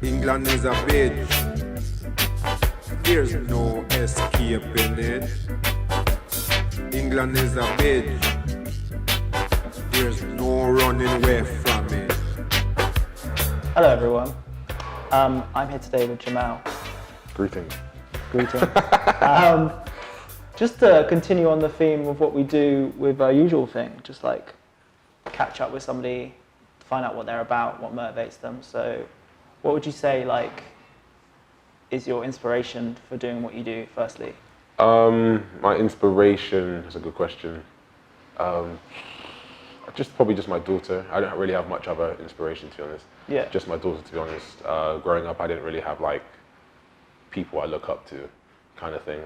England is a bitch. There's no escaping it. England is a bitch. There's no running away from it. Hello everyone. I'm here today with Jemel. Greetings. Just to continue on the theme of what we do with our usual thing, just like catch up with somebody, find out what they're about, what motivates them. So what would you say like is your inspiration for doing what you do firstly? My inspiration is a good question. Probably just my daughter. I don't really have much other inspiration, to be honest. Yeah. Just my daughter, to be honest. Growing up, I didn't really have like people I look up to, kind of thing.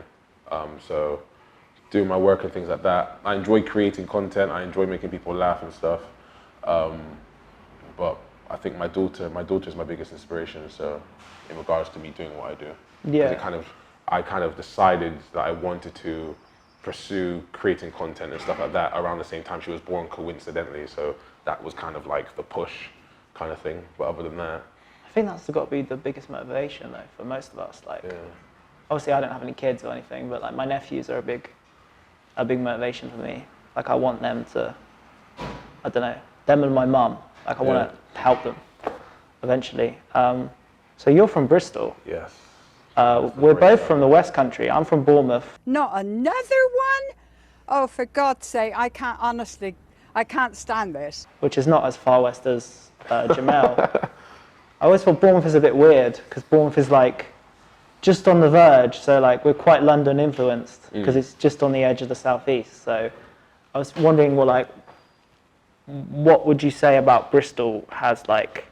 So doing my work and things like that. I enjoy creating content. I enjoy making people laugh and stuff. But I think my daughter is my biggest inspiration. So in regards to me doing what I do. Yeah. I kind of decided that I wanted to pursue creating content and stuff like that around the same time she was born, coincidentally. So that was kind of like the push kind of thing. But other than that, I think that's got to be the biggest motivation though for most of us. Like, yeah. Obviously I don't have any kids or anything, but like my nephews are a big motivation for me. Like I want them to, I don't know, them and my mum. Like I want to help them eventually. So you're from Bristol. Yes. We're both from the West Country. I'm from Bournemouth. Not another one? Oh, for God's sake, I can't stand this. Which is not as far west as Jemel. I always thought Bournemouth is a bit weird because Bournemouth is like just on the verge. So like we're quite London influenced because it's just on the edge of the southeast. So I was wondering, what would you say about Bristol has like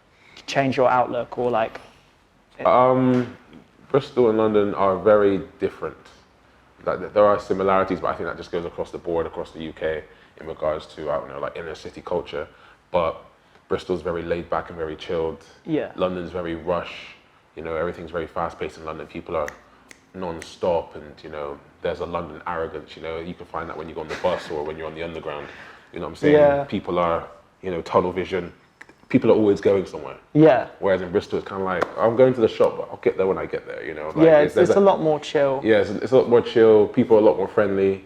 changed your outlook or like? Bristol and London are very different. Like, there are similarities, but I think that just goes across the board, across the UK, in regards to, I don't know, like inner city culture. But Bristol's very laid back and very chilled. Yeah. London's very rush. You know, everything's very fast paced in London. People are non-stop, and you know, there's a London arrogance. You know, you can find that when you go on the bus or when you're on the underground. You know what I'm saying? Yeah. People are, you know, tunnel vision. People are always going somewhere. Yeah. Whereas in Bristol, it's kind of like, I'm going to the shop, but I'll get there when I get there, you know? Like, yeah, it's a lot more chill. Yeah, it's a lot more chill. People are a lot more friendly.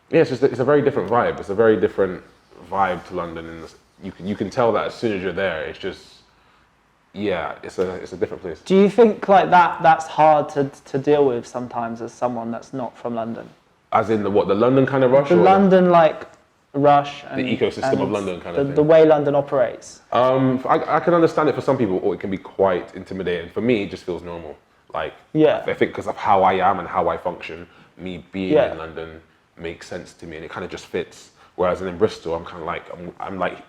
It's a very different vibe. It's a very different vibe to London. And you can tell that as soon as you're there. It's just, yeah, it's a different place. Do you think like that's hard to deal with sometimes as someone that's not from London? As in the London kind of rush? The London like rush and the ecosystem of London kind of thing. The way London operates. I can understand it for some people, or it can be quite intimidating. For me, it just feels normal. Like, yeah. I think because of how I am and how I function, me being in London makes sense to me, and it kind of just fits. Whereas in Bristol, I'm kind of like, I'm like,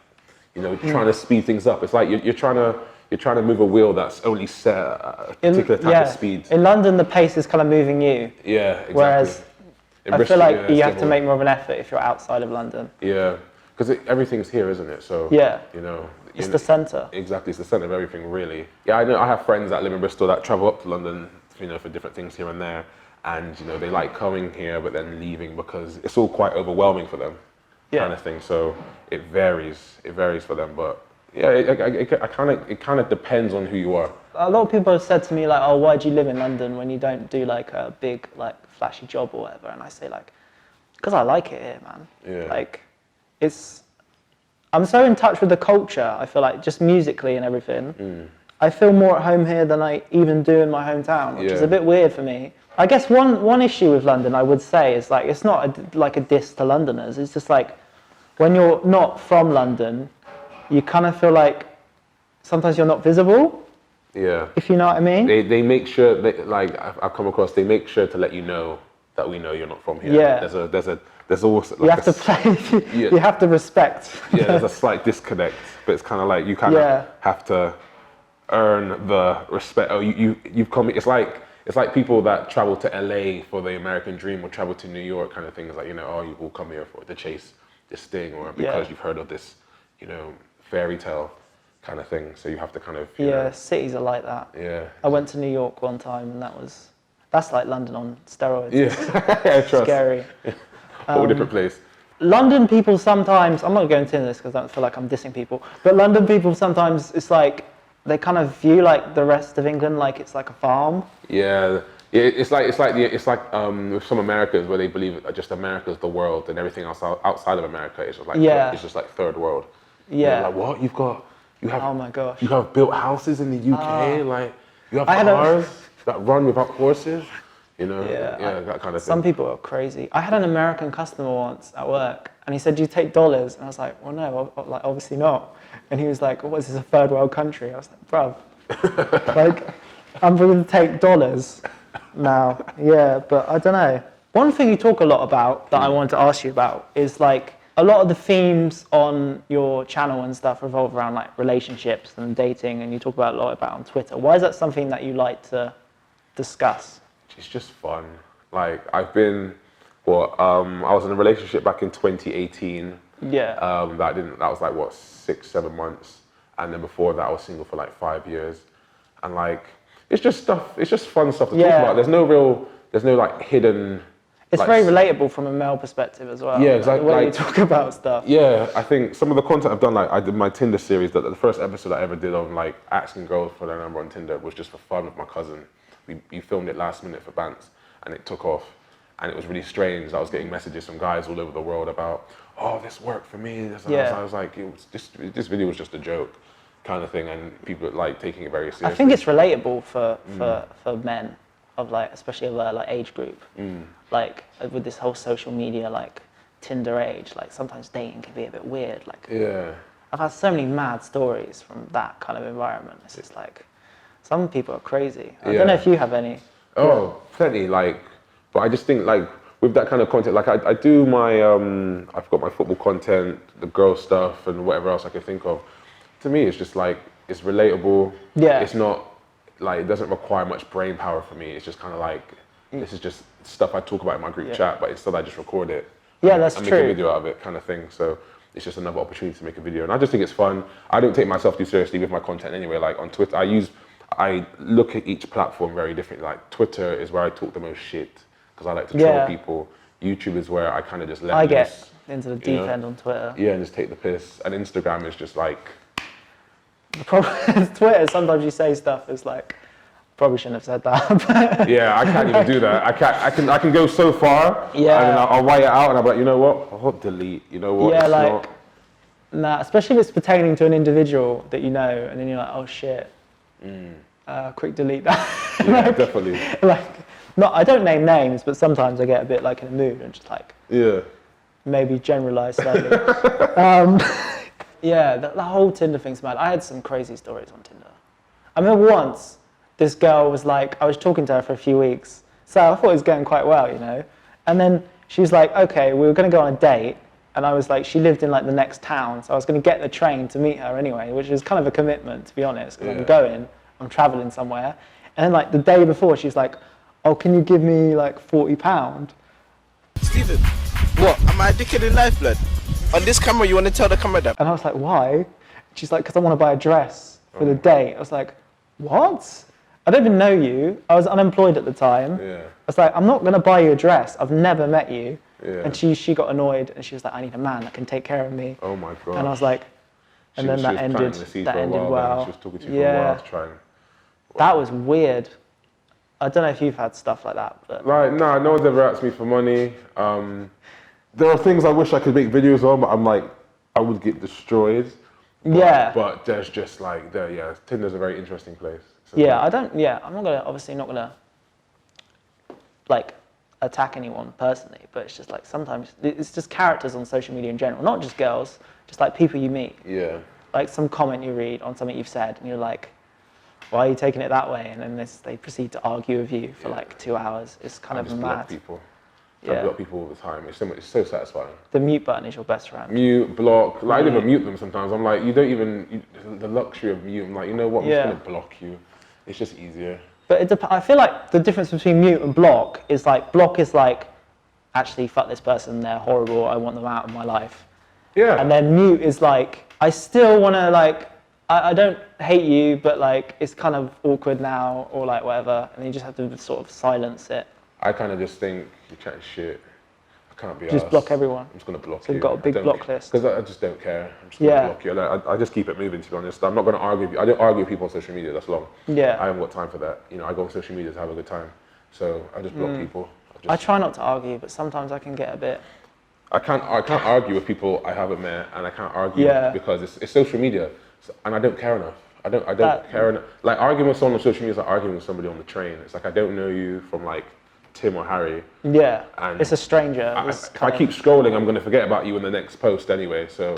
you know, trying to speed things up. It's like you're trying to move a wheel that's only set at a particular type of speed. In London, the pace is kind of moving you. Yeah, exactly. Whereas I Bristol, feel like you have to make more of an effort if you're outside of London. Yeah, because everything's here, isn't it? So you know, it's the centre. Exactly, it's the centre of everything, really. Yeah, I know. I have friends that live in Bristol that travel up to London, you know, for different things here and there, and you know, they like coming here but then leaving because it's all quite overwhelming for them, kind of thing. So it varies for them, but yeah, it kind of depends on who you are. A lot of people have said to me like, "Oh, why do you live in London when you don't do like a big like flashy job or whatever?" And I say like, "Because I like it here, man. Yeah. Like, I'm so in touch with the culture. I feel like just musically and everything. I feel more at home here than I even do in my hometown, which is a bit weird for me. I guess one issue with London, I would say, is like it's not like a diss to Londoners. It's just like when you're not from London, you kind of feel like sometimes you're not visible. Yeah. If you know what I mean. They make sure I've come across, they make sure to let you know that we know you're not from here. Yeah. There's always like you have to play. You have to respect. Yeah, there's a slight disconnect, but it's kind of like you kind of have to earn the respect. Oh, you've come. It's like people that travel to LA for the American dream or travel to New York kind of thing. It's like, you know, oh, you've all come here to chase this thing, or because you've heard of this, you know, fairy tale kind of thing. So you have to kind of you know, cities are like that. Yeah. I went to New York one time, and that's like London on steroids. Yeah, trust. Scary. Whole different place. London people sometimes, I'm not going into this because I don't feel like I'm dissing people, but London people sometimes, it's like they kind of view like the rest of England like it's like a farm. Yeah, it's like with some Americans where they believe that just America's the world and everything else outside of America is just like it's just like third world. Yeah. Like what you have? Oh my gosh. You have built houses in the UK, like you have cars that run without horses. You know, that kind of thing. Some people are crazy. I had an American customer once at work, and he said, "Do you take dollars?" And I was like, "Well, no, like obviously not." And he was like, "What is this, a third world country?" I was like, "Bruv, like I'm going to take dollars now." Yeah, but I don't know. One thing you talk a lot about that I wanted to ask you about is like a lot of the themes on your channel and stuff revolve around like relationships and dating, and you talk about a lot about on Twitter. Why is that something that you like to discuss? It's just fun. Like I was in a relationship back in 2018. Yeah. That was like what 6-7 months, and then before that I was single for like 5 years, and like it's just fun stuff to talk about. There's no like hidden. It's like, very relatable from a male perspective as well. Yeah, exactly. The way you talk about stuff. Yeah, I think some of the content I've done, like I did my Tinder series, that the first episode I ever did on like asking girls for their number on Tinder was just for fun with my cousin. We filmed it last minute for Bants, and it took off, and it was really strange. I was getting messages from guys all over the world about, oh, this worked for me. I was like, this video was just a joke, kind of thing, and people like taking it very seriously. I think it's relatable for men of like, especially of like age group, like with this whole social media like Tinder age. Like sometimes dating can be a bit weird. Like I've had so many mad stories from that kind of environment. It's just like. Some people are crazy. I don't know if you have any. Oh, plenty. Like, but I just think like with that kind of content, like I do my I've got my football content, the girl stuff, and whatever else I can think of. To me, it's just like it's relatable. Yeah. It's not like it doesn't require much brain power for me. It's just kind of like this is just stuff I talk about in my group chat, but instead I just record it. Yeah, that's and true. make a video out of it, kind of thing. So. It's just another opportunity to make a video, and I just think it's fun. I don't take myself too seriously with my content anyway. Like on Twitter, I look at each platform very differently. Like Twitter is where I talk the most shit because I like to troll people. YouTube is where I kind of just let loose. Get into the deep end on Twitter. Yeah, and just take the piss. And Instagram is just like. The problem is Twitter. Sometimes you say stuff. It's like probably shouldn't have said that. Yeah, I can't even do that. I can go so far. Yeah. And then I'll write it out, and I'll be like, you know what? I'll delete. You know what? Yeah, it's like. not... Nah, especially if it's pertaining to an individual that you know, and then you're like, oh shit. Quick delete that. Yeah, like, definitely. Like, I don't name names, but sometimes I get a bit like in a mood and just like maybe generalize slightly. Yeah, the whole Tinder thing's mad. I had some crazy stories on Tinder. I remember once this girl was like, I was talking to her for a few weeks, so I thought it was going quite well, you know. And then she was like, okay, we were going to go on a date. And I was like, she lived in like the next town, so I was going to get the train to meet her anyway, which is kind of a commitment, to be honest, because I'm traveling somewhere. And then like the day before, she's like, oh, can you give me like £40? Steven, what? Am I a dickhead in life, blood? On this camera, you want to tell the camera that? And I was like, why? She's like, because I want to buy a dress for the date. I was like, what? I don't even know you. I was unemployed at the time. Yeah. I was like, I'm not going to buy you a dress. I've never met you. Yeah. And she got annoyed and she was like, I need a man that can take care of me. Oh my god. And I was like, and then that ended well. She was talking to you for a while to try and... That was weird. I don't know if you've had stuff like that. But... Like, no one's ever asked me for money. There are things I wish I could make videos on, but I'm like, I would get destroyed. But there's just like, Tinder's a very interesting place. So I'm obviously not gonna like attack anyone personally, but it's just like sometimes it's just characters on social media in general, not just girls, just like people you meet. Yeah. Like some comment you read on something you've said, and you're like, why are you taking it that way? And then they proceed to argue with you for like 2 hours. It's kind of mad. Block people. I block people all the time. It's so satisfying. The mute button is your best friend. Mute, block. Like, I don't even mute them sometimes. I'm like, the luxury of mute. I'm like, you know what? I'm just going to block you. It's just easier. But I feel like the difference between mute and block is like, actually, fuck this person. They're horrible. I want them out of my life. Yeah. And then mute is like, I still want to like, I don't hate you, but like, it's kind of awkward now or like whatever. And you just have to sort of silence it. I kind of just think you're chatting shit. I can't be Just arsed. block everyone. I'm just gonna block So you. you've got a big block list. Because I just don't care. I'm just gonna block you. I just keep it moving, to be honest. I'm not gonna argue with you. I don't argue with people on social media. That's long. Yeah. I haven't got time for that. You know, I go on social media to have a good time. So I just block people. I try not to argue, but sometimes I can get a bit. I can't argue with people I haven't met, and I can't argue because it's social media, and I don't care enough. I don't care enough. Like, arguing with someone on social media is like arguing with somebody on the train. It's like, I don't know you from like Tim or Harry. Yeah, and it's a stranger. If I keep scrolling, I'm gonna forget about you in the next post anyway. So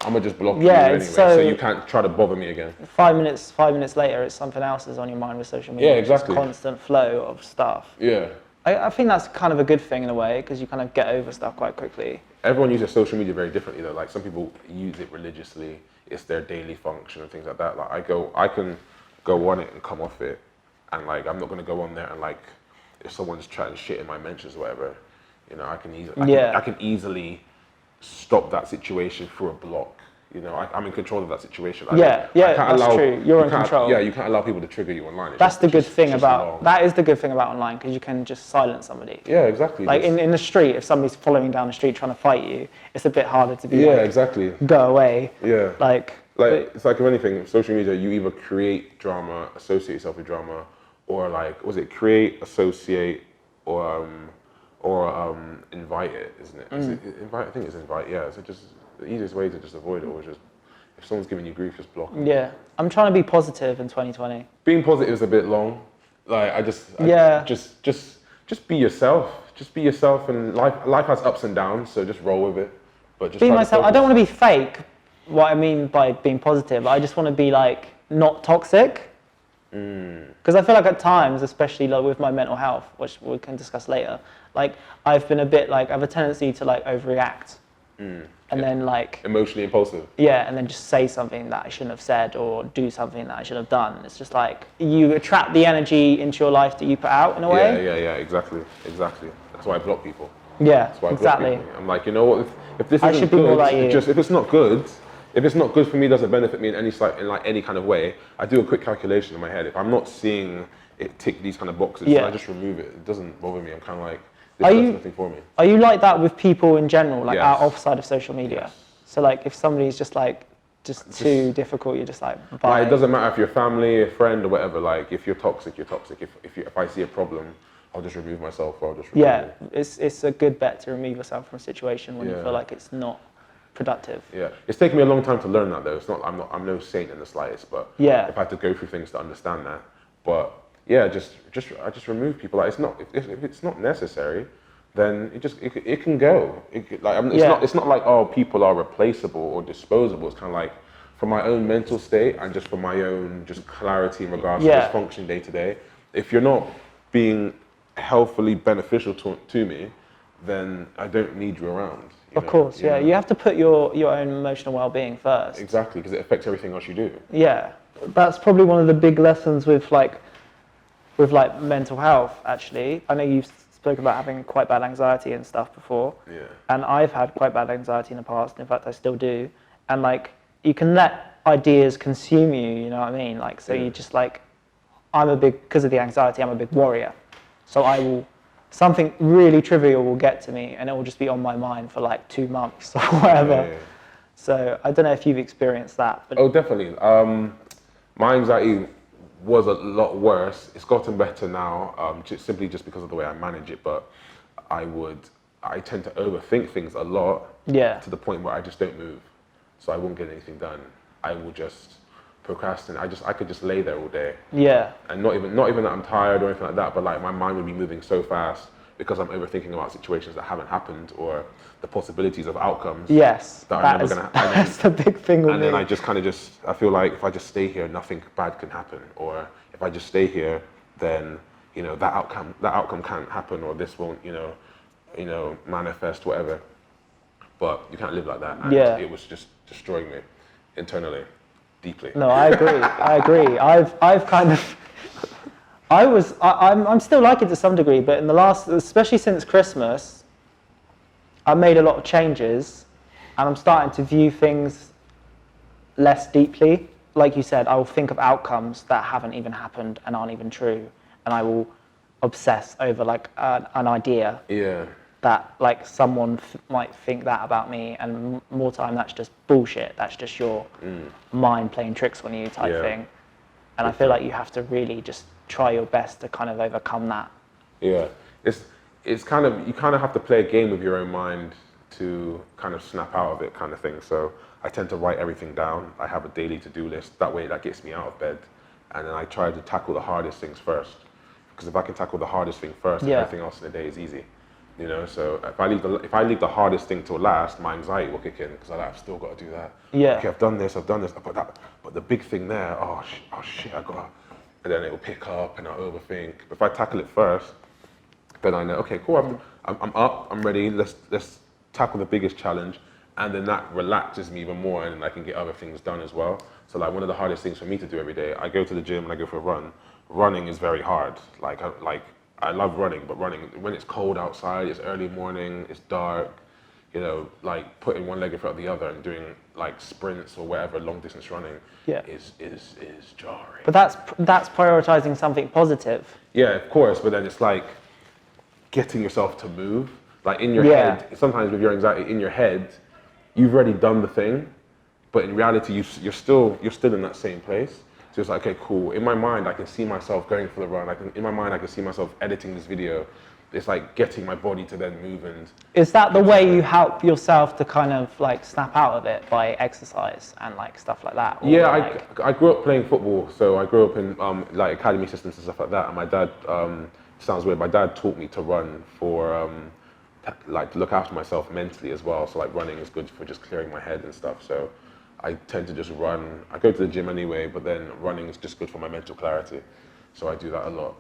I'm gonna just block you anyway, so you can't try to bother me again. 5 minutes later, it's something else is on your mind with social media. Yeah, exactly. It's constant flow of stuff. Yeah. I think that's kind of a good thing in a way, because you kind of get over stuff quite quickly. Everyone uses social media very differently though. Like, some people use it religiously. It's their daily function and things like that. Like, I can go on it and come off it, and like, I'm not gonna go on there and like, if someone's chatting shit in my mentions or whatever, you know, I can easily stop that situation through a block. You know, I'm in control of that situation. That's true. You're in control. Yeah, you can't allow people to trigger you online. That is the good thing about online, because you can just silence somebody. Yeah, exactly. Like in the street, if somebody's following down the street trying to fight you, it's a bit harder to be exactly. Go away. Yeah. Like it's like with anything, social media, you either create drama, associate yourself with drama, or like, create, associate, or invite it, isn't it? Is it invite? I think it's invite. Yeah. So just the easiest way to just avoid it, or just, if someone's giving you grief, just block them. Yeah, I'm trying to be positive in 2020. Being positive is a bit long. Like, just be yourself. Just be yourself, and life has ups and downs, so just roll with it. But just be myself. I don't want to be fake. What I mean by being positive, I just want to be like not toxic. Because I feel like at times, especially like with my mental health, which we can discuss later, like I've been a bit like, I have a tendency to like overreact. And then like emotionally impulsive. Yeah, and then just say something that I shouldn't have said, or do something that I should have done. It's just like you attract the energy into your life that you put out in a way. Yeah, exactly. That's why I block people. Yeah, that's why I exactly. block people. I'm like, you know what? If this isn't should be good, more like you. if it's not good for me, doesn't benefit me in any kind of way, I do a quick calculation in my head. If I'm not seeing it tick these kind of boxes, I just remove it. It doesn't bother me. I'm kind of like, this does nothing for me. Are you like that with people in general, like outside of social media? Yes. So like if somebody's just too difficult, you're just like, bye. Like, it doesn't matter if you're family, a friend, or whatever. Like, if you're toxic, you're toxic. If I see a problem, I'll just remove myself, or I'll just remove it. It's a good bet to remove yourself from a situation when you feel like it's not productive. Yeah, it's taken me a long time to learn that though. I'm no saint in the slightest, but I've had to go through things to understand that. But yeah, I just remove people. Like, it's not, if it's not necessary, then it can go. It's not like, oh, people are replaceable or disposable. It's kind of like, for my own mental state and just for my own just clarity in regards to just functioning day to day. If you're not being healthily beneficial to me, then I don't need you around. Of course, you have to put your own emotional well-being first. Exactly, because it affects everything else you do. Yeah, that's probably one of the big lessons with mental health. Actually, I know you've spoken about having quite bad anxiety and stuff before. Yeah. And I've had quite bad anxiety in the past. In fact, I still do. And like, you can let ideas consume you. You know what I mean? Like, so you just like, because of the anxiety, I'm a big worrier. So something really trivial will get to me, and it will just be on my mind for like 2 months or whatever. Yeah. So I don't know if you've experienced that. But oh, definitely. My anxiety was a lot worse. It's gotten better now, simply just because of the way I manage it. But I tend to overthink things a lot. Yeah. To the point where I just don't move, so I won't get anything done. I will just procrastinate. I could just lay there all day. Yeah. And not even that I'm tired or anything like that, but like my mind would be moving so fast because I'm overthinking about situations that haven't happened or the possibilities of outcomes. Yes. That are never gonna happen. That's the big thing with me. And then I just kind of I feel like if I just stay here, nothing bad can happen. Or if I just stay here, then that outcome can't happen, or this won't manifest, whatever. But you can't live like that. And it was just destroying me internally. Deeply. No, I agree. I've kind of, I'm still like it to some degree, but in the last, especially since Christmas, I made a lot of changes, and I'm starting to view things less deeply. Like you said, I will think of outcomes that haven't even happened and aren't even true, and I will obsess over like an idea. Yeah. that like someone might think that about me, and more time that's just bullshit. That's just your mind playing tricks on you type thing. And I feel like you have to really just try your best to kind of overcome that. Yeah, it's kind of, you kind of have to play a game with your own mind to kind of snap out of it, kind of thing. So I tend to write everything down. I have a daily to-do list. That way that gets me out of bed. And then I try to tackle the hardest things first. Because if I can tackle the hardest thing first, everything else in the day is easy. You know, so if I leave the hardest thing till last, my anxiety will kick in because I've still got to do that. Yeah. Okay, I've done this, but the big thing there, oh shit, I gotta, and then it will pick up and I'll overthink. But if I tackle it first, then I know, okay, cool, I'm up, I'm ready. Let's tackle the biggest challenge, and then that relaxes me even more, and I can get other things done as well. So like one of the hardest things for me to do every day, I go to the gym and I go for a run. Running is very hard. I love running, but running when it's cold outside, it's early morning, it's dark, you know, like putting one leg in front of the other and doing like sprints or whatever, long distance running is jarring. But that's prioritizing something positive. Yeah, of course, but then it's like getting yourself to move. Like in your head, sometimes with your anxiety in your head, you've already done the thing, but in reality, you're still in that same place. So it's like, okay, cool. In my mind, I can see myself going for the run. In my mind, I can see myself editing this video. It's like getting my body to then move. And is that the way you help yourself to kind of like snap out of it, by exercise and like stuff like that? Or yeah, like... I grew up playing football, so I grew up in like academy systems and stuff like that. And my dad, sounds weird, my dad taught me to run for like to look after myself mentally as well. So like running is good for just clearing my head and stuff. So I tend to just run. I go to the gym anyway, but then running is just good for my mental clarity. So I do that a lot,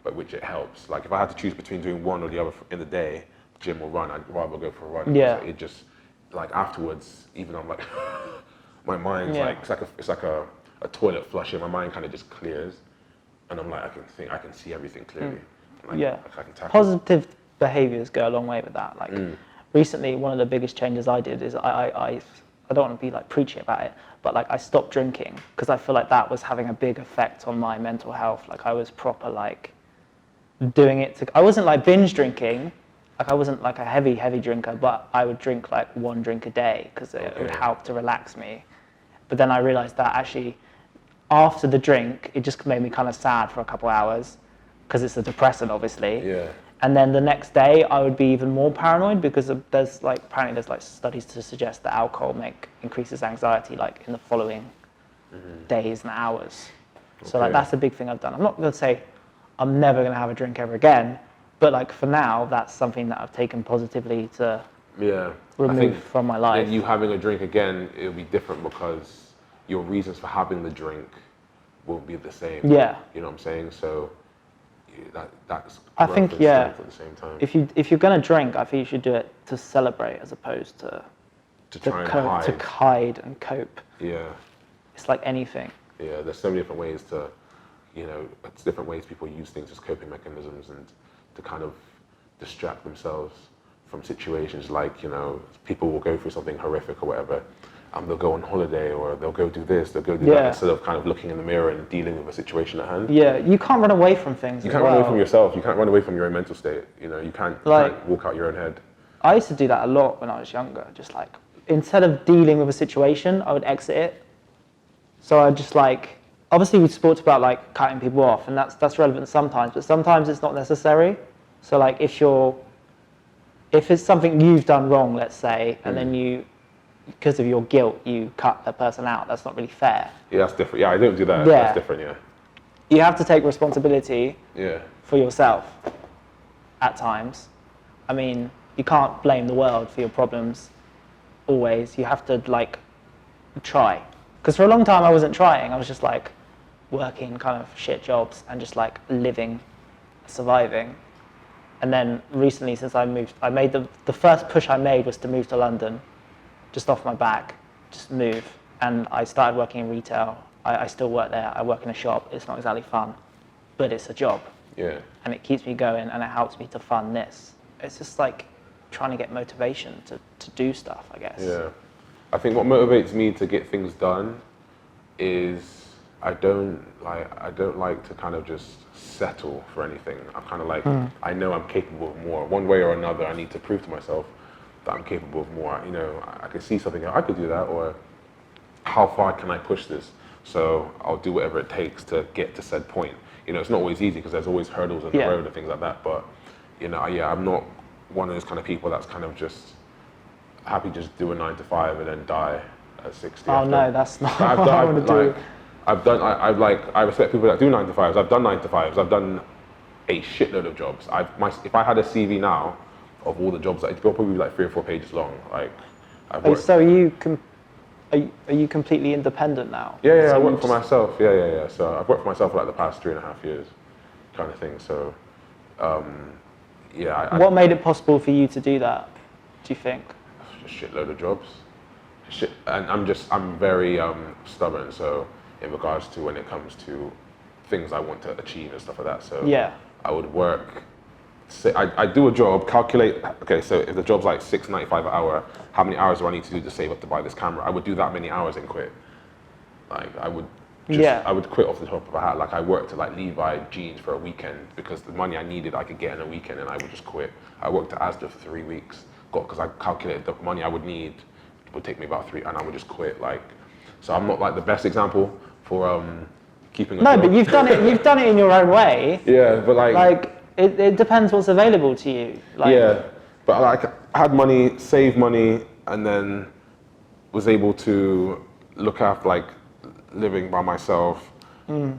but which it helps. Like if I had to choose between doing one or the other in the day, gym or run, I'd rather go for a run. Yeah. It just, like afterwards, even though I'm like, my mind's like, it's like a toilet flushing. My mind kind of just clears, and I'm like, I can see everything clearly. Like, I can tackle positive behaviors go a long way with that. Like recently, one of the biggest changes I did is I don't want to be like preachy about it, but like I stopped drinking because I feel like that was having a big effect on my mental health. Like I was proper like doing it I wasn't like binge drinking, like I wasn't like a heavy drinker, but I would drink like one drink a day because it would help to relax me. But then I realized that actually after the drink, it just made me kind of sad for a couple hours because it's a depressant, obviously. Yeah. And then the next day, I would be even more paranoid because there's like studies to suggest that alcohol increases anxiety like in the following days and hours. So like that's a big thing I've done. I'm not going to say I'm never going to have a drink ever again, but like for now, that's something that I've taken positively to remove from my life. Then you having a drink again, it'll be different because your reasons for having the drink won't be the same. Yeah. You know what I'm saying? So that's I think at the same time. If you're gonna drink, I think you should do it to celebrate as opposed to try and hide. To hide and cope. Yeah. It's like anything. Yeah, there's so many different ways to, it's different ways people use things as coping mechanisms and to kind of distract themselves from situations. Like, people will go through something horrific or whatever. They'll go on holiday or they'll go do this, they'll go do that, instead of kind of looking in the mirror and dealing with a situation at hand. Yeah, you can't run away from things. You can't run away from yourself. You can't run away from your own mental state. You can't walk out your own head. I used to do that a lot when I was younger. Just like, instead of dealing with a situation, I would exit it. So I just like, obviously we talked about like cutting people off, and that's relevant sometimes, but sometimes it's not necessary. So like if it's something you've done wrong, let's say, and then because of your guilt, you cut a person out. That's not really fair. Yeah, that's different. Yeah, I don't do that. Yeah. That's different, yeah. You have to take responsibility for yourself at times. I mean, you can't blame the world for your problems always. You have to, like, try. Because for a long time, I wasn't trying. I was just, like, working kind of shit jobs and just, like, living, surviving. And then recently, since I moved, I made the first push I made was to move to London. Just off my back, just move. And I started working in retail. I still work there. I work in a shop. It's not exactly fun, but it's a job. Yeah. And it keeps me going and it helps me to fund this. It's just like trying to get motivation to do stuff, I guess. Yeah. I think what motivates me to get things done is I don't like to kind of just settle for anything. I'm kind of like, I know I'm capable of more. One way or another, I need to prove to myself that I'm capable of more. You know, I can see something, I could do that, or how far can I push this? So I'll do whatever it takes to get to said point. You know, it's not always easy because there's always hurdles in the road and things like that. But, you know, I'm not one of those kind of people that's kind of just happy just do a 9 to 5 and then die at 60. Oh no, that's not what I want to do. I respect people that do 9 to 5s. I've done 9 to 5s. I've done a shitload of jobs. If I had a CV now of all the jobs, it'd probably be like 3 or 4 pages long. Like, so are you completely independent now? Yeah, so I work for myself. Yeah. So I've worked for myself for like the past 3.5 years, kind of thing. So, what made it possible for you to do that, do you think? Just a shitload of jobs. And I'm very stubborn. So in regards to when it comes to things I want to achieve and stuff like that. So I would work. I do a job, calculate, okay, so if the job's like $6.95 an hour, how many hours do I need to do to save up to buy this camera? I would do that many hours and quit. Like, I would quit off the top of a hat. Like, I worked at like Levi Jeans for a weekend because the money I needed I could get in a weekend, and I would just quit. I worked at Asda for 3 weeks, because I calculated the money I would need would take me about 3, and I would just quit. Like, so I'm not like the best example for keeping a job. But you've done it in your own way. Yeah, but like it depends what's available to you. But like, I had money, saved money, and then was able to look after, like, living by myself,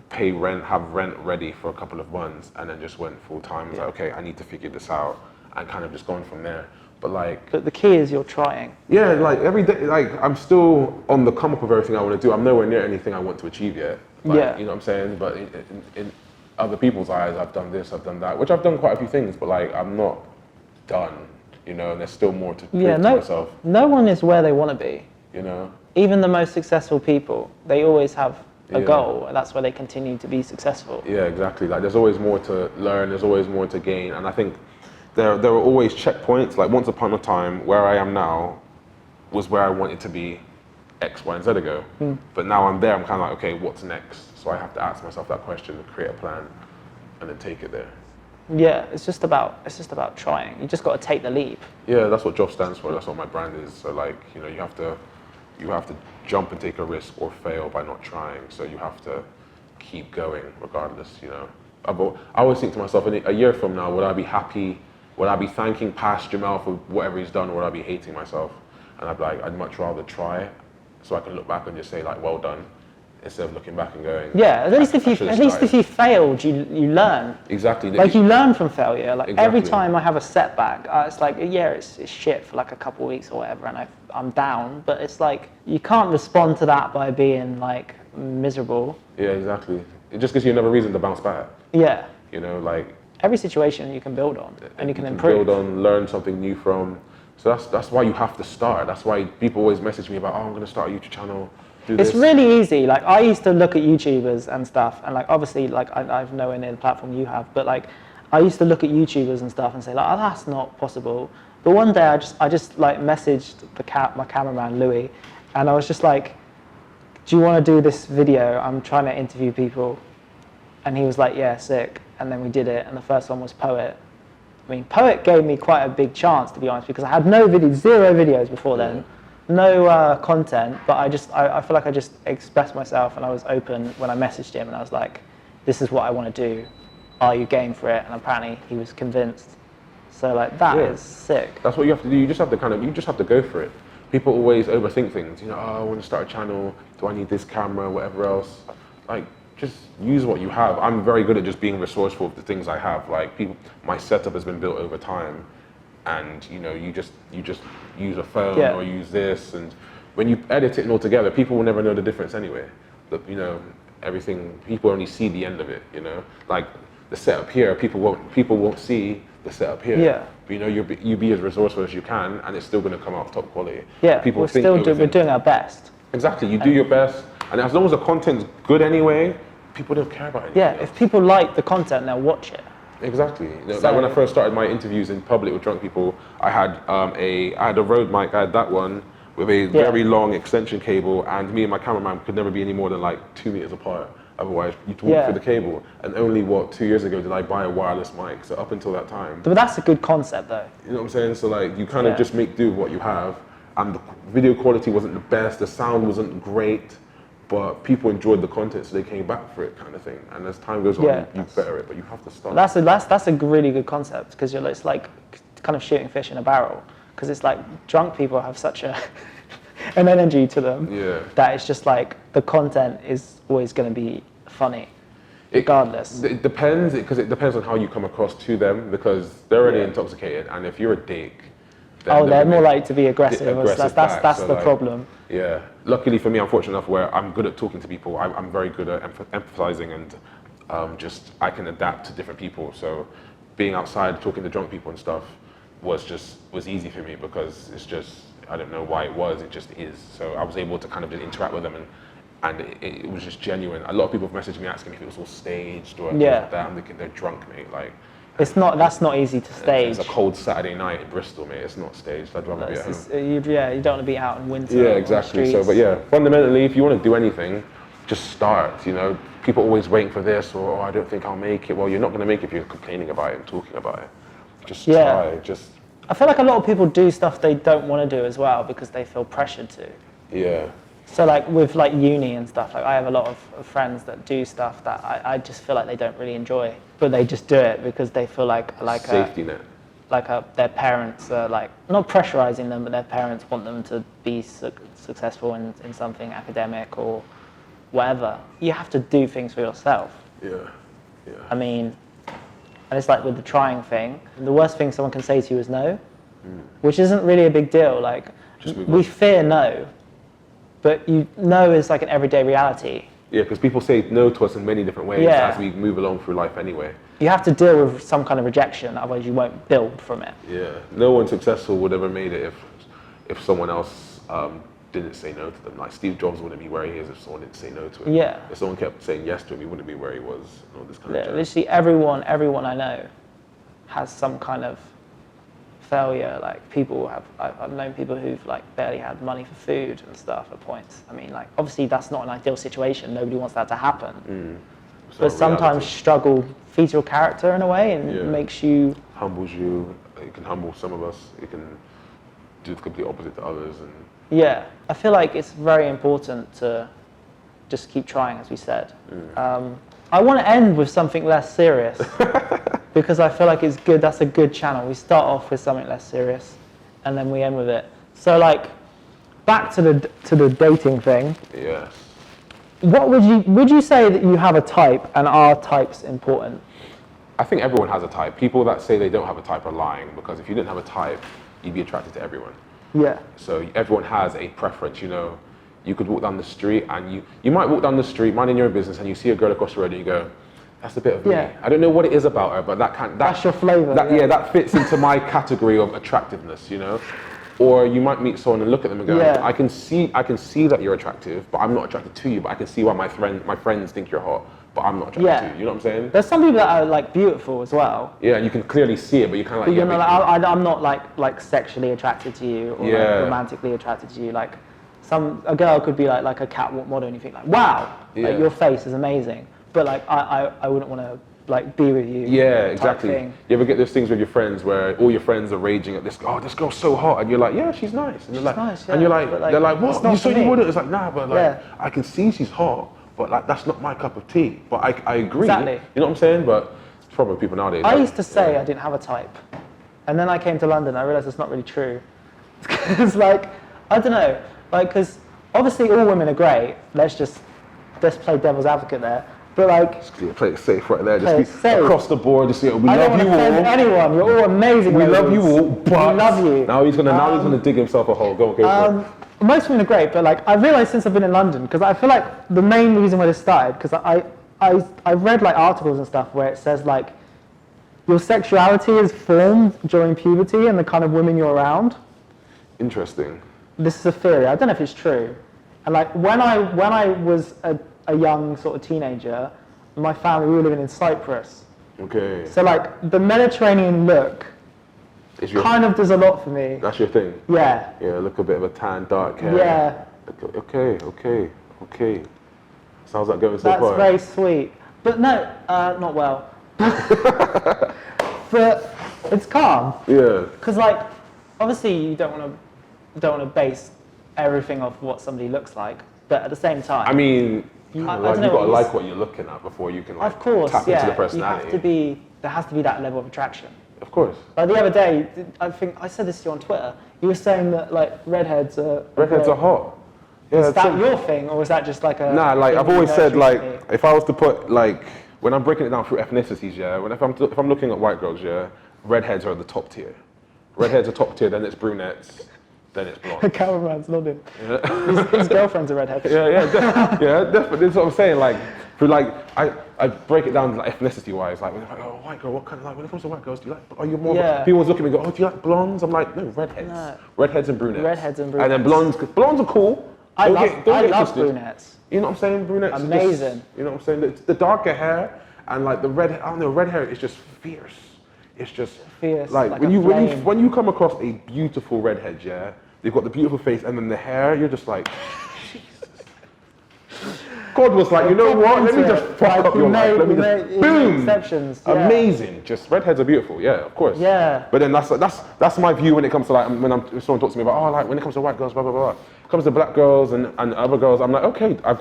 pay rent, have rent ready for a couple of months, and then just went full time. Like, okay, I need to figure this out, and kind of just gone from there. But the key is you're trying. Yeah, like every day, like I'm still on the come up of everything I want to do. I'm nowhere near anything I want to achieve yet. Like, you know what I'm saying? But in other people's eyes, I've done this, I've done that, which I've done quite a few things, but like I'm not done, you know, and there's still more to prove to myself. No one is where they want to be. You know? Even the most successful people, they always have a goal, and that's where they continue to be successful. Yeah, exactly. Like, there's always more to learn, there's always more to gain, and I think there are always checkpoints. Like, once upon a time, where I am now was where I wanted to be X, Y, and Z ago. But now I'm there, I'm kind of like, okay, what's next? So I have to ask myself that question, create a plan, and then take it there. Yeah, it's just about trying. You just got to take the leap. Yeah, that's what JOF stands for. That's what my brand is. So, like, you know, you have to jump and take a risk or fail by not trying. So you have to keep going regardless, you know. I always think to myself, a year from now, would I be happy? Would I be thanking past Jemel for whatever he's done, or would I be hating myself? And I'd be like, I'd much rather try, so I can look back and just say, like, well done, instead of looking back and going. Yeah, at least if you failed, you learn. Exactly. Like, you learn from failure. Like, every time I have a setback, it's like, it's shit for like a couple of weeks or whatever, and I'm down. But it's like, you can't respond to that by being like miserable. Yeah, exactly. It just gives you another reason to bounce back. Yeah. You know, like, every situation you can build on, and you can improve. Build on, learn something new from. So that's why you have to start. That's why people always message me about, oh, I'm going to start a YouTube channel. It's really easy. Like, I used to look at YouTubers and stuff, and like, obviously, like, I've nowhere near the platform you have, but like, I used to look at YouTubers and stuff and say, like, oh, that's not possible. But one day I just like messaged my cameraman Louis, and I was just like, do you want to do this video? I'm trying to interview people. And he was like, yeah, sick. And then we did it, and the first one was Poet. I mean, Poet gave me quite a big chance, to be honest, because I had zero videos before then, no content, but I feel like I just expressed myself, and I was open when I messaged him, and I was like, this is what I want to do. Are you game for it? And apparently he was convinced. So like, that is sick. That's what you have to do. You just have to go for it. People always overthink things. You know, oh, I want to start a channel. Do I need this camera? Whatever else. Like, just use what you have. I'm very good at just being resourceful with the things I have. Like, my setup has been built over time, and you know, you just use a phone or use this, and when you edit it all together, people will never know the difference anyway. But you know, everything, people only see the end of it. You know, like the setup here, people won't see the setup here. Yeah. But you know, you be as resourceful as you can, and it's still going to come out top quality. Yeah. We're doing our best. Exactly. You do your best, and as long as the content's good anyway, people don't care about it. Yeah, if people like the content, they'll watch it. Exactly. You know, like when I first started my interviews in public with drunk people, I had a Rode mic, I had that one, with a very long extension cable, and me and my cameraman could never be any more than like 2 meters apart. Otherwise, you'd walk through the cable. And only 2 years ago did I buy a wireless mic. So up until that time. But that's a good concept, though. You know what I'm saying? So like, you kind of just make do with what you have. And the video quality wasn't the best. The sound wasn't great, but people enjoyed the content, so they came back for it, kind of thing. And as time goes on, you better it, but you have to start. That's a really good concept, because it's like kind of shooting fish in a barrel. Because it's like drunk people have such an energy to them that it's just like the content is always going to be funny, regardless. It depends, because it depends on how you come across to them, because they're already intoxicated, and if you're a dick, they're more likely to be aggressive. That's the problem. Yeah. Luckily for me, I'm fortunate enough where I'm good at talking to people. I'm very good at empathizing, and I can adapt to different people. So being outside talking to drunk people and stuff was easy for me, because it's just, I don't know why it just is. So I was able to kind of just interact with them, and it was just genuine. A lot of people have messaged me asking me if it was all staged or that. I'm thinking they're drunk, mate. Like, that's not easy to stage. It's a cold Saturday night in Bristol, mate. It's not staged. I'd rather be at home. You don't want to be out in winter. Yeah, exactly. So, but yeah, fundamentally, if you want to do anything, just start. You know, people always waiting for this, or I don't think I'll make it. Well, you're not going to make it if you're complaining about it and talking about it. Just try. I feel like a lot of people do stuff they don't want to do as well, because they feel pressured to. Yeah. So like with like uni and stuff, like I have a lot of friends that do stuff that I just feel like they don't really enjoy, but they just do it because they feel like safety net. Their parents are like not pressurizing them, but their parents want them to be successful in something academic or whatever. You have to do things for yourself. Yeah. I mean, and it's like with the trying thing, the worst thing someone can say to you is no, which isn't really a big deal. Like, we fear no, but no is like an everyday reality. Yeah, because people say no to us in many different ways as we move along through life anyway. You have to deal with some kind of rejection, otherwise you won't build from it. Yeah, no one successful would ever made it if someone else didn't say no to them. Like Steve Jobs wouldn't be where he is if someone didn't say no to him. Yeah. If someone kept saying yes to him, he wouldn't be where he was. And all this kind of jazz. Literally everyone I know has some kind of failure. Like I've known people who've like barely had money for food and stuff at points. I mean, like obviously that's not an ideal situation. Nobody wants that to happen. But sometimes struggle feeds your character in a way and makes you... Humbles you. It can humble some of us. It can do the complete opposite to others. And yeah, I feel like it's very important to just keep trying, as we said. I want to end with something less serious because I feel like it's good. That's a good channel. We start off with something less serious and then we end with it. So like, back to the dating thing. Yes. What would you say that you have a type and are types important? I think everyone has a type. People that say they don't have a type are lying, because if you didn't have a type, you'd be attracted to everyone. Yeah. So everyone has a preference, you know. You could walk down the street and you might walk down the street minding your own business and you see a girl across the road and you go, that's a bit of me. I don't know what it is about her, but that's your flavour. That fits into my category of attractiveness, you know. Or you might meet someone and look at them and go, I can see that you're attractive, but I'm not attracted to you. But I can see why my friends think you're hot, but I'm not attracted to you. You know what I'm saying? There's some people that are like beautiful as well. Yeah, and you can clearly see it, but you kind of like. But you're not I'm not like sexually attracted to you or like romantically attracted to you. Like a girl could be like a catwalk model and you think like, wow, like your face is amazing, but like I wouldn't want to like be with you. Yeah, exactly. Thing. You ever get those things with your friends where all your friends are raging at this? Oh, this girl's so hot, and you're like, yeah, she's nice. And they're like, and you're like, they're like, what? You said you wouldn't? It's like, nah, but like, I can see she's hot, but like that's not my cup of tea. But I agree. Exactly. You know what I'm saying? But it's probably people nowadays. I used to say I didn't have a type, and then I came to London. I realised it's not really true. It's like, I don't know, like because obviously all women are great. Let's play devil's advocate there. But like, just play it safe right there. Just be across the board. Just we love you all. I don't want to offend anyone. You're all amazing. We love you all, but we love you. Now he's gonna dig himself a hole. Go for it. Most women are great, but like I've realised since I've been in London, because I feel like the main reason why this started, because I read like articles and stuff where it says like your sexuality is formed during puberty and the kind of women you're around. Interesting. This is a theory. I don't know if it's true. And like when I was a young sort of teenager, my family, we were living in Cyprus. Okay. So like the Mediterranean look kind of does a lot for me. That's your thing? Yeah. Yeah, look a bit of a tan, dark hair. Yeah. Okay. Sounds like going so That's far. very sweet. But no, not well. But it's calm. Yeah. Because like, obviously you don't want to base everything off what somebody looks like. But at the same time, I mean, you gotta like what you're looking at before you can like of course, tap into the personality. There has to be that level of attraction. Of course. Like the other day, I think I said this to you on Twitter. You were saying that like redheads are hot. Yeah, is that your thing, or is that just like a? Nah, like thing I've always said, like recently? if I was to put like when I'm breaking it down through ethnicities, yeah. If I'm looking at white girls, yeah, redheads are the top tier. Redheads are top tier. Then it's brunettes. Then it's blonde. The cameraman's nodding. Yeah. His girlfriend's a redhead. Yeah, definitely. That's what I'm saying. Like, through like, I break it down like ethnicity-wise. Like, oh, white girl, what kind of like? When it comes to white girls, do you like? Are you more? Yeah. People always look at me and go, oh, do you like blondes? I'm like, no, redheads. No. Redheads and brunettes. Redheads and brunettes. And then blondes. Blondes are cool. I love twisted. brunettes. You know what I'm saying? Brunettes. are Amazing. Just, you know what I'm saying? The darker hair and like the red. I don't know. Red hair is just fierce. It's just fierce. Like when you come across a beautiful redhead, yeah. They've got the beautiful face and then the hair, you're just like, Jesus. God was like, you know what? Let me just fuck up your life. Let me just, boom! Exceptions. Yeah. Amazing. Just redheads are beautiful, yeah, of course. Yeah. But then that's my view when it comes to like, if someone talks to me about, oh, like when it comes to white girls, blah, blah, blah. When it comes to black girls and other girls, I'm like, okay, I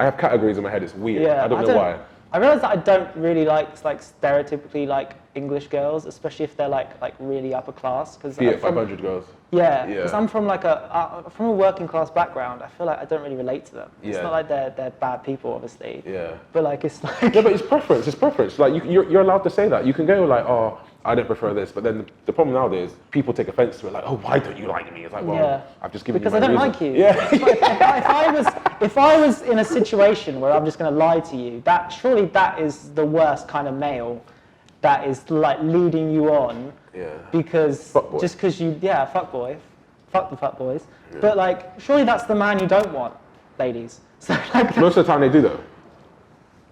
have categories in my head, it's weird. Yeah, I don't know why. I realise that I don't really like stereotypically like English girls, especially if they're like really upper class. Cause Yeah, 500 girls. Yeah, because I'm from like from a working class background. I feel like I don't really relate to them. It's not like they're bad people, obviously. Yeah. But like it's like. Yeah, but it's preference. It's preference. Like you're allowed to say that. You can go like, oh, I don't prefer this. But then the problem nowadays, people take offense to it. Like, oh, why don't you like me? It's like, well, I've just given because you my I don't reason. like you. Yeah. if I was in a situation where I'm just going to lie to you, surely that is the worst kind of male. That is like leading you on. Yeah. Because Fuckboy. just because fuckboy. Fuck the fuckboys. Yeah. But like, surely that's the man you don't want, ladies. So like, most of the time they do though.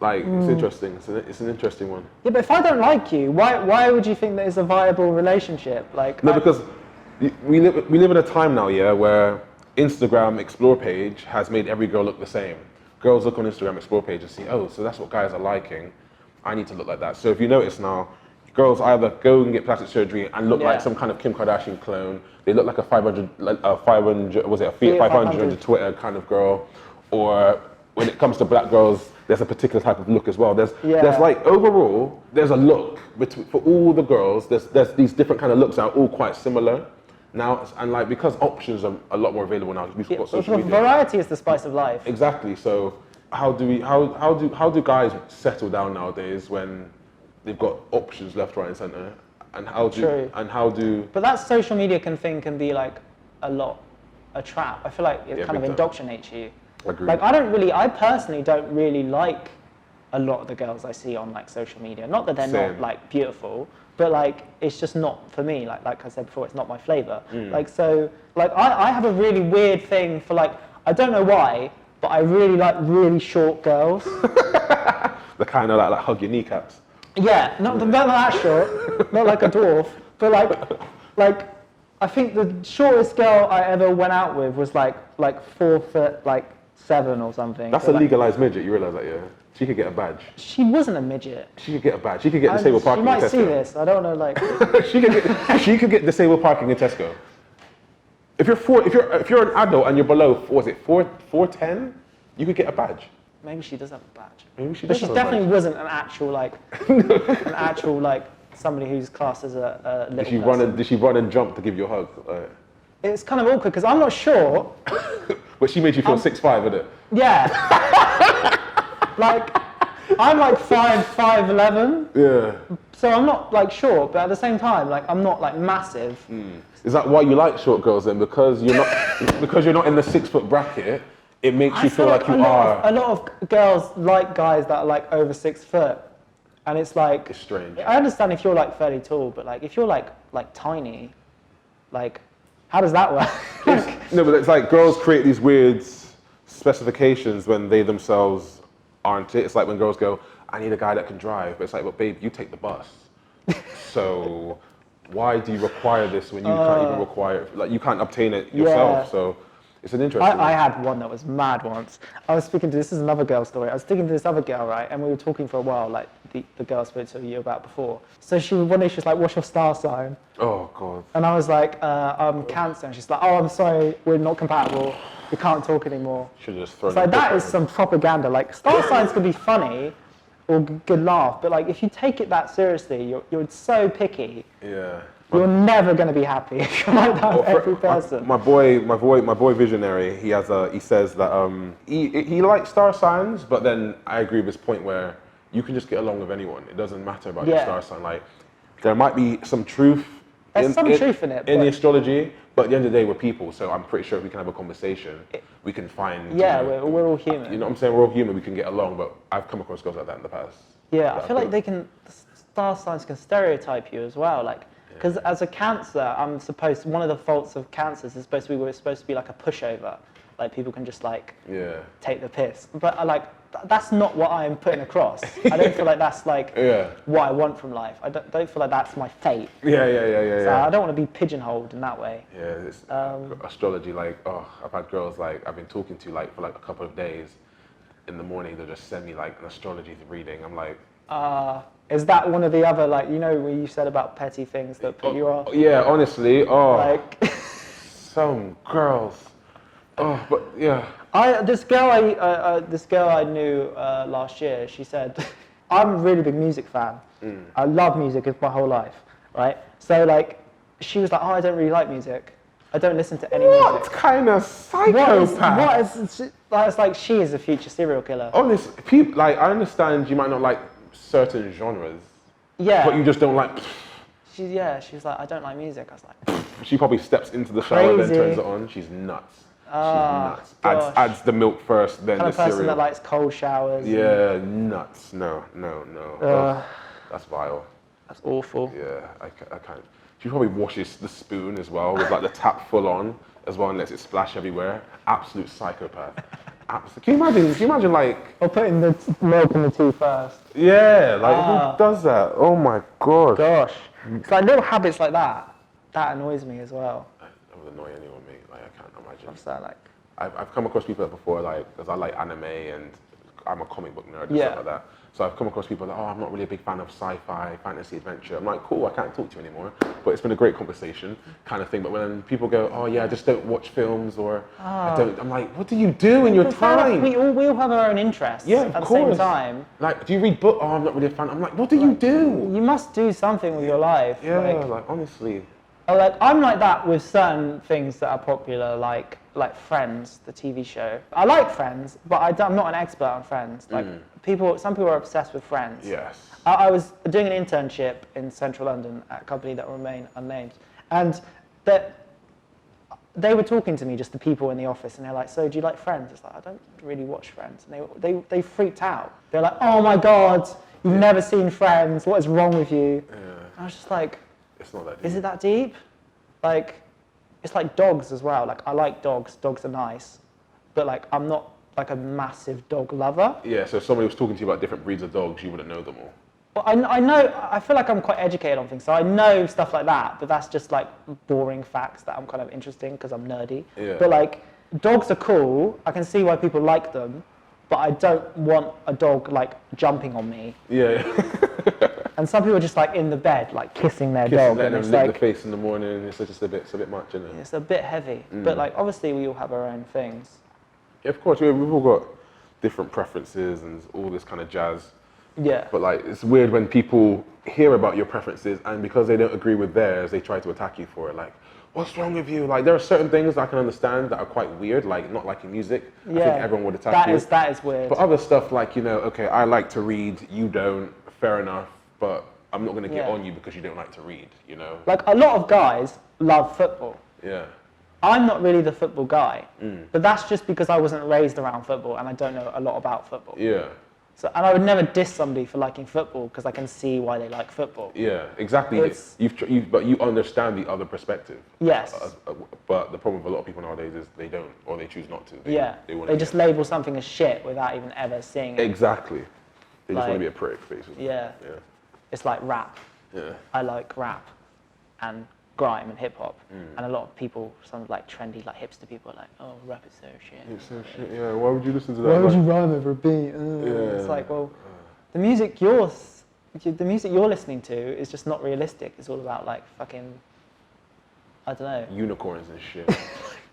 Like it's interesting. It's an interesting one. Yeah, but if I don't like you, why would you think that it's a viable relationship? Like no, because we live in a time now, yeah, where Instagram Explore page has made every girl look the same. Girls look on Instagram Explore page and see, oh, so that's what guys are liking. I need to look like that. So if you notice now, girls either go and get plastic surgery and look like some kind of Kim Kardashian clone. They look like a 500 was it a 500 Twitter kind of girl, or when it comes to black girls, there's a particular type of look as well. There's like overall, there's a look for all the girls. There's these different kind of looks that are all quite similar now, and like because options are a lot more available now. We've got social media. Variety is the spice of life. Exactly. So how do guys settle down nowadays when they've got options left, right, and centre? And how do? But that social media can be like a trap. I feel like it kind of indoctrinates you. Agreed. Like I personally don't really like a lot of the girls I see on like social media. Not that they're not like beautiful, but like it's just not for me. Like I said before, it's not my flavour. Like so, like I have a really weird thing for like I don't know why, but I really like really short girls. The kind of like hug your kneecaps. Yeah, not that short, not like a dwarf, but like I think the shortest girl I ever went out with was like 4'7" or something. That's a legalized midget. You realise that, yeah? She could get a badge. She wasn't a midget. She could get a badge. She could get disabled parking in Tesco. She might see this. I don't know, like. she could get disabled parking in Tesco. If you're an adult and you're below, what was it 4'10", you could get a badge. Maybe she does have a badge. Maybe she but does she have definitely a badge. wasn't an actual like somebody who's classed as a little person. Did she run and jump to give you a hug? It's kind of awkward because I'm not sure. But she made you feel 6'5", isn't it? Yeah. Like I'm like 5'11". Yeah. So I'm not like short, but at the same time, like I'm not like massive. Is that why you like short girls then? Because you're not in the 6 foot bracket. It makes you feel like you are. A lot of girls like guys that are like over 6 foot, and it's like. It's strange. I understand if you're like fairly tall, but like if you're like tiny, like how does that work? No, but it's like girls create these weird specifications when they themselves aren't it. It's like when girls go, "I need a guy that can drive," but it's like, "But babe, you take the bus." So why do you require this when you can't even require it? Like, you can't obtain it yourself. Yeah. So it's an interesting I had one that was mad once. I was speaking to, this is another girl story. I was speaking to this other girl, right? And we were talking for a while, like the girl I spoke to you about before. So one day she was like, what's your star sign? Oh, God. And I was like, I'm Cancer. And she's like, oh, I'm sorry, we're not compatible. We can't talk anymore. Should have just thrown It's like, it that is some propaganda. Like, star signs can be funny or good laugh, but like, if you take it that seriously, you're so picky. Yeah. You're never going to be happy if you're like that with every person. My boy Visionary, he says that he likes star signs, but then I agree with his point where you can just get along with anyone. It doesn't matter about your star sign. Like, there might be some truth There's some truth in it. In the astrology, but at the end of the day, we're people, so I'm pretty sure if we can have a conversation, we can find... Yeah, we're all human. You know what I'm saying? We're all human, we can get along, but I've come across girls like that in the past. Yeah, I feel like star signs can stereotype you as well, like, because as a Cancer, one of the faults of Cancers is we're supposed to be like a pushover, like people can just like take the piss, but that's not what I'm putting across. I don't feel like that's like what I want from life. I don't feel like that's my fate. So I don't want to be pigeonholed in that way. Yeah, it's astrology, like, I've had girls like I've been talking to like for like a couple of days. In the morning, they'll just send me like an astrology reading. I'm like, is that one of the other, like, you know, where you said about petty things that put you off? Yeah, honestly, like some girls. But yeah. This girl I knew last year, she said, I'm a really big music fan. I love music, it's my whole life, right? So like, she was like, I don't really like music. I don't listen to any music. What kind of psychopath? It's like she is a future serial killer. Honestly, people, like, I understand you might not like certain genres. Yeah. But you just don't like... She was like, I don't like music. I was like... She probably steps into the shower, then turns it on. She's nuts. She's nuts. Adds the milk first, then the cereal. Kind of person that likes cold showers. Yeah, nuts. No. That's vile. That's awful. Yeah, I can't. She probably washes the spoon as well, with like the tap full on as well, and lets it splash everywhere. Absolute psychopath. Can you imagine like... Or putting the milk in the tea first. Yeah, like who does that? Oh my God. Gosh. It's like little habits like that. That annoys me as well. That would annoy anyone, mate. Like, I can't imagine. What's that like? I've come across people before, like, because I like anime and I'm a comic book nerd and stuff like that. So I've come across people like, I'm not really a big fan of sci-fi, fantasy, adventure. I'm like, cool, I can't talk to you anymore. But it's been a great conversation kind of thing. But when people go, I just don't watch films or I don't, I'm like, what do you do in your time? We all have our own interests at the same time. Like, do you read books? I'm not really a fan. I'm like, what do you do? You must do something with your life. Yeah, like honestly. Like, I'm like that with certain things that are popular, like Friends, the TV show. I like Friends, but I'm not an expert on Friends. Like some people are obsessed with Friends. Yes. I was doing an internship in central London at a company that will remain unnamed, and they were talking to me, just the people in the office, and they're like, so do you like Friends? It's like, I don't really watch Friends. And they freaked out. They're like, oh my God, you've never seen Friends, what is wrong with you? Yeah. And I was just like, it's not that deep. Is it that deep? Like, it's like dogs as well. Like, I like dogs. Dogs are nice. But, like, I'm not, like, a massive dog lover. Yeah, so if somebody was talking to you about different breeds of dogs, you wouldn't know them all. Well, I know, I feel like I'm quite educated on things, so I know stuff like that, but that's just, like, boring facts that I'm kind of interested in because I'm nerdy. Yeah. But, like, dogs are cool. I can see why people like them, but I don't want a dog, like, jumping on me. Yeah. And some people are just like in the bed, like kissing their dog, and it's like the face in the morning. It's just it's a bit much, isn't it? It's a bit heavy, but like obviously we all have our own things. Yeah, of course, we've all got different preferences and all this kind of jazz. Yeah. But like, it's weird when people hear about your preferences and because they don't agree with theirs, they try to attack you for it. Like, what's wrong with you? Like, there are certain things I can understand that are quite weird, like not liking music. Yeah. I think everyone would attack you. That is weird. But other stuff like, okay, I like to read, you don't, fair enough. But I'm not going to get on you because you don't like to read, Like, a lot of guys love football. Yeah. I'm not really the football guy, but that's just because I wasn't raised around football and I don't know a lot about football. Yeah. So, and I would never diss somebody for liking football because I can see why they like football. Yeah, exactly. But you understand the other perspective. Yes. But the problem with a lot of people nowadays is they don't, or they choose not to. They just label something as shit without even ever seeing it. Exactly. They just want to be a prick, basically. Yeah. It's like rap. Yeah. I like rap. and grime and hip hop, and a lot of people, some like trendy like hipster people, are like, oh, rap is so shit. It's so shit. Yeah. Why would you listen to that? Why would you rhyme over a beat? It's like, well, the music you're listening to is just not realistic. It's all about like fucking, I don't know, unicorns and shit.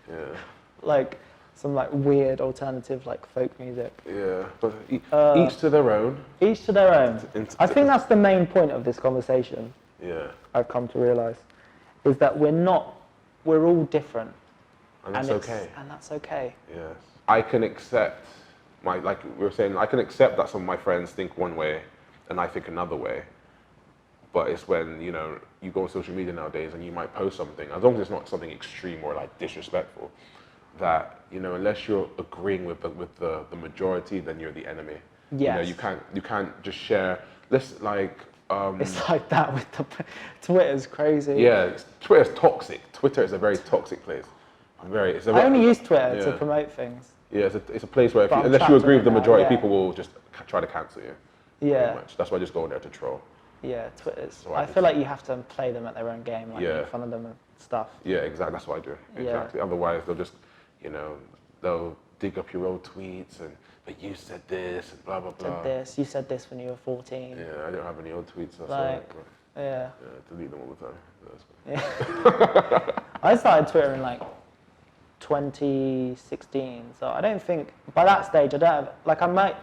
Yeah. Like some like weird alternative like folk music. Yeah, but each to their own. Each to their own. I think that's the main point of this conversation. Yeah. I've come to realise is that we're all different. And that's okay. And that's okay. Yes. I can accept like we were saying, I can accept that some of my friends think one way and I think another way. But it's when, you know, you go on social media nowadays and you might post something, as long as it's not something extreme or like disrespectful, that, you know, unless you're agreeing with the majority, then you're the enemy. Yes. You know, you can't just share this like it's like that with Twitter's crazy. Yeah, Twitter's toxic. Twitter is a very toxic place. I only use Twitter to promote things. Yeah, it's a place where unless you agree with the majority, people will just try to cancel you. Yeah. Pretty much. That's why I just go in there to troll. Yeah, Twitter's. I feel like you have to play them at their own game, like make fun of them and stuff. Yeah, exactly. That's what I do. Exactly. Otherwise, they'll just, you know, they'll dig up your old tweets and, but you said this and blah blah blah. You said this when you were 14. Yeah, I don't have any old tweets. That's like, yeah. Delete them all the time. Yeah. I started Twitter in like 2016, so I don't think by that stage I don't have, like, I might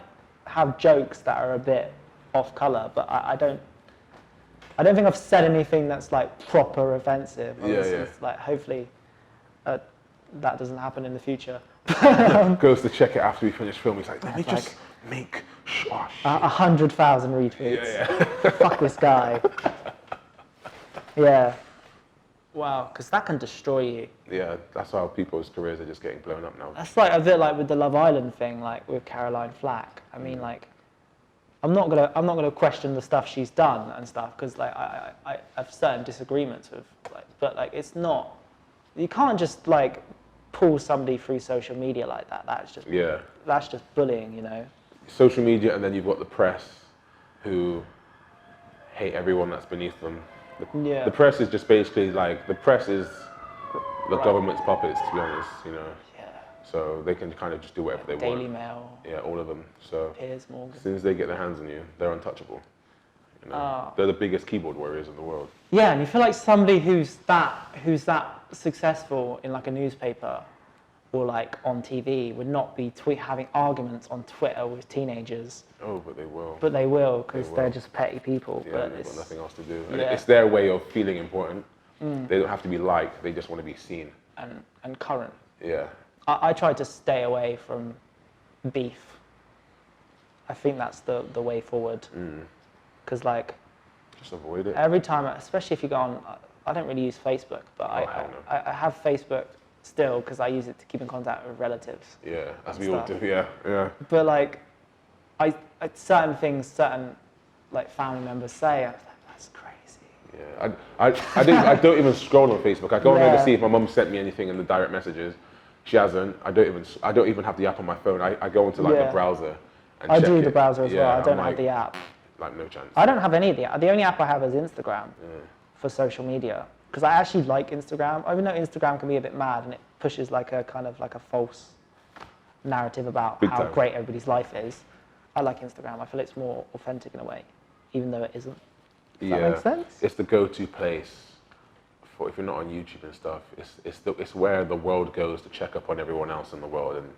have jokes that are a bit off color, but I don't think I've said anything that's like proper offensive. It's like, hopefully that doesn't happen in the future. Goes to check it after we finish filming. He's like, let me just make sure. 100,000 retweets. Yeah. Fuck this guy. Yeah. Wow, because that can destroy you. Yeah, that's how people's careers are just getting blown up now. That's like a bit like with the Love Island thing, like with Caroline Flack. I mean, like, I'm not gonna question the stuff she's done and stuff, because like I have certain disagreements with, like, but like it's not. You can't just like pull somebody through social media like that. That's just bullying, you know. Social media, and then you've got the press, who hate everyone that's beneath them. The press is just basically like, the press is the government's puppets, to be honest, you know. Yeah. So they can kind of just do whatever they want. Daily Mail. Yeah, all of them. So Piers Morgan. As soon as they get their hands on you, they're untouchable. You know, they're the biggest keyboard warriors in the world. Yeah, and you feel like somebody who's that successful in like a newspaper or like on TV would not be having arguments on Twitter with teenagers. Oh, but they will. But they will, because they're just petty people. Yeah, but they've got nothing else to do. And yeah. It's their way of feeling important. They don't have to be liked, they just want to be seen. And current. Yeah. I try to stay away from beef. I think that's the way forward. Because like, just avoid it. Every time, especially if you go on, I don't really use Facebook, but I have Facebook still because I use it to keep in contact with relatives. Yeah, as we all do. Yeah. But like, I certain things, certain like family members say, I was like, that's crazy. Yeah, I don't even scroll on Facebook. I go on there to see if my mum sent me anything in the direct messages. She hasn't. I don't even have the app on my phone. I go into like the browser. And I check do it. the browser as well. I don't like, have the app. Like no chance. I don't have any of the app. The only app I have is Instagram for social media, because I actually like Instagram. Even though Instagram can be a bit mad and it pushes like a kind of like a false narrative about how great everybody's life is. I like Instagram. I feel it's more authentic in a way, even though it isn't. Does that make sense? It's the go-to place for if you're not on YouTube and stuff. It's where the world goes to check up on everyone else in the world and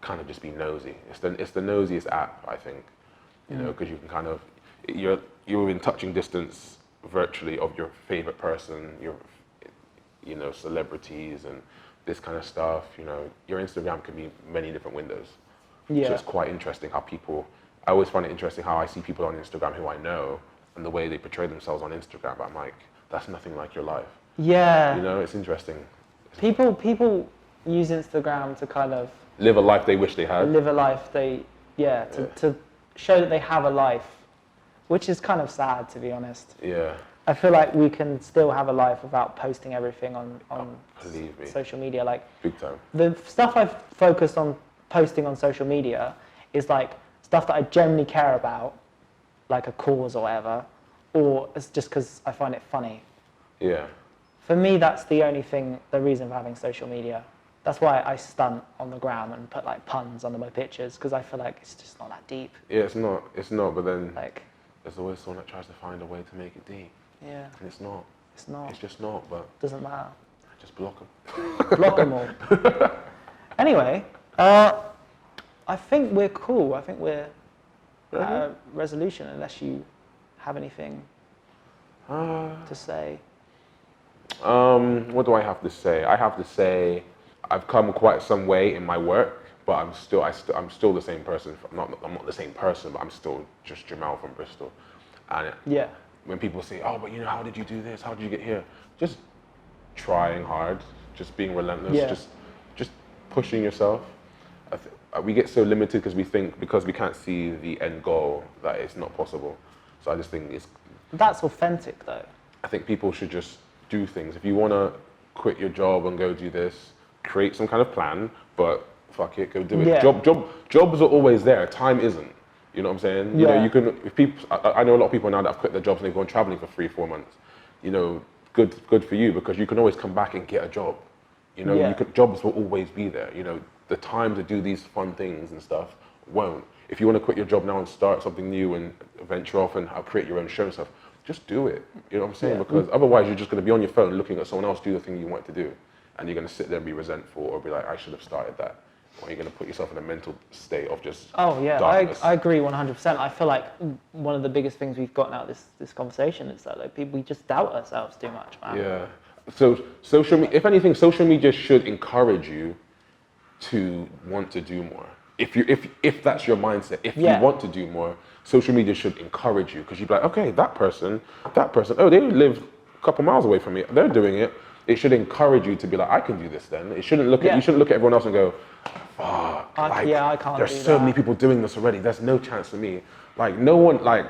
kind of just be nosy. It's the nosiest app, I think. You know, because you can kind of you're in touching distance virtually of your favorite person, you know, celebrities and this kind of stuff. You know, your Instagram can be many different windows. Yeah. So it's quite interesting how I always find it interesting how I see people on Instagram who I know and the way they portray themselves on Instagram. I'm like, that's nothing like your life. Yeah. You know, it's interesting. People use Instagram to kind of live a life they wish they had. Live a life to show that they have a life, which is kind of sad, to be honest. Yeah. I feel like we can still have a life without posting everything on social media. Like, big time. The stuff I've focused on posting on social media is like stuff that I genuinely care about, like a cause or whatever, or it's just because I find it funny. Yeah. for me, that's the reason for having social media. That's why I stunt on the gram and put like puns under my pictures, because I feel like it's just not that deep. Yeah, it's not, but then Like, there's always someone that tries to find a way to make it deep. yeah. And it's not. It's not. It's just not, but... Doesn't matter. Just block them. Block them all. Anyway, I think we're cool. I think we're at a resolution, unless you have anything to say. What do I have to say? I have to say I've come quite some way in my work, but I'm still the same person. I'm not the same person, but I'm still just Jemel from Bristol. And Yeah. when people say, "Oh, but how did you do this? How did you get here?" Just trying hard, just being relentless, Yeah. just pushing yourself. We get so limited because we think because we can't see the end goal that it's not possible. So I just think That's authentic, though. I think people should just do things. If you want to quit your job and go do this, create some kind of plan, but fuck it, go do it. Yeah. Jobs are always there. Time isn't. You know what I'm saying? You know, you can. If people, I know a lot of people now that have quit their jobs and they've gone traveling for 3-4 months. You know, good for you, because you can always come back and get a job. You know, jobs will always be there. You know, the time to do these fun things and stuff won't. If you want to quit your job now and start something new and venture off and create your own show and stuff, just do it. You know what I'm saying? Yeah. Because otherwise you're just going to be on your phone looking at someone else do the thing you want to do, and you're going to sit there and be resentful or be like, I should have started that. Or you're going to put yourself in a mental state of just darkness. I agree 100%. I feel like one of the biggest things we've gotten out of this conversation is that like, we just doubt ourselves too much, man. Yeah. So if anything, social media should encourage you to want to do more. If that's your mindset, if you want to do more, social media should encourage you, because you'd be like, okay, that person, oh, they live a couple miles away from me, they're doing it. It should encourage you to be like, I can do this then. It shouldn't look at you shouldn't look at everyone else and go, fuck, I can't. There's so many people doing this already. There's no chance for me. Like no one, like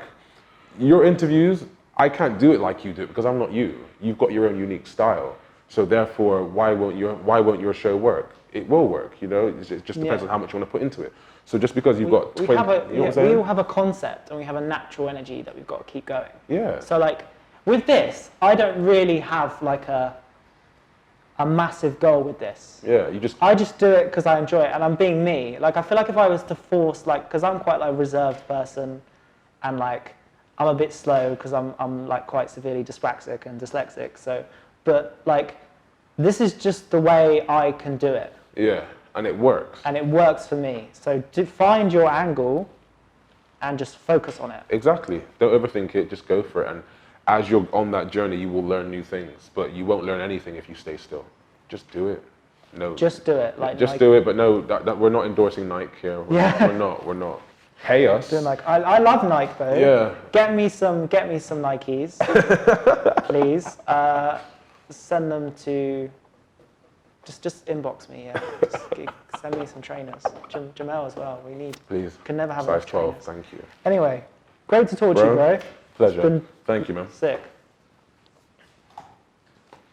your interviews, I can't do it like you do it because I'm not you. You've got your own unique style. So therefore, why won't your show work? It will work, you know. It just depends on how much you want to put into it. So just because you've got 20, you know what I'm saying? We all have a concept and we have a natural energy that we've got to keep going. Yeah. So like with this, I don't really have like a massive goal with this. Yeah, I just do it because I enjoy it and I'm being me. Like I feel like if I was to force, like, because I'm quite like a reserved person and like I'm a bit slow because I'm like quite severely dyspraxic and dyslexic. So, but like this is just the way I can do it. Yeah, and it works. And it works for me. So find your angle and just focus on it. Exactly. Don't overthink it. Just go for it. And as you're on that journey, you will learn new things. But you won't learn anything if you stay still. Just do it. No. Just do it. Like just Nike. do it. But no, that we're not endorsing Nike here. We're not. Pay us. Doing like I love Nike though. Yeah. Get me some Nikes, please. Send them to. Just inbox me. Yeah. Just send me some trainers. Jemel as well. We need. Please. Can never have size enough 12. trainers. Thank you. Anyway, great to talk to you, bro. Pleasure. It's been Thank you, man. sick.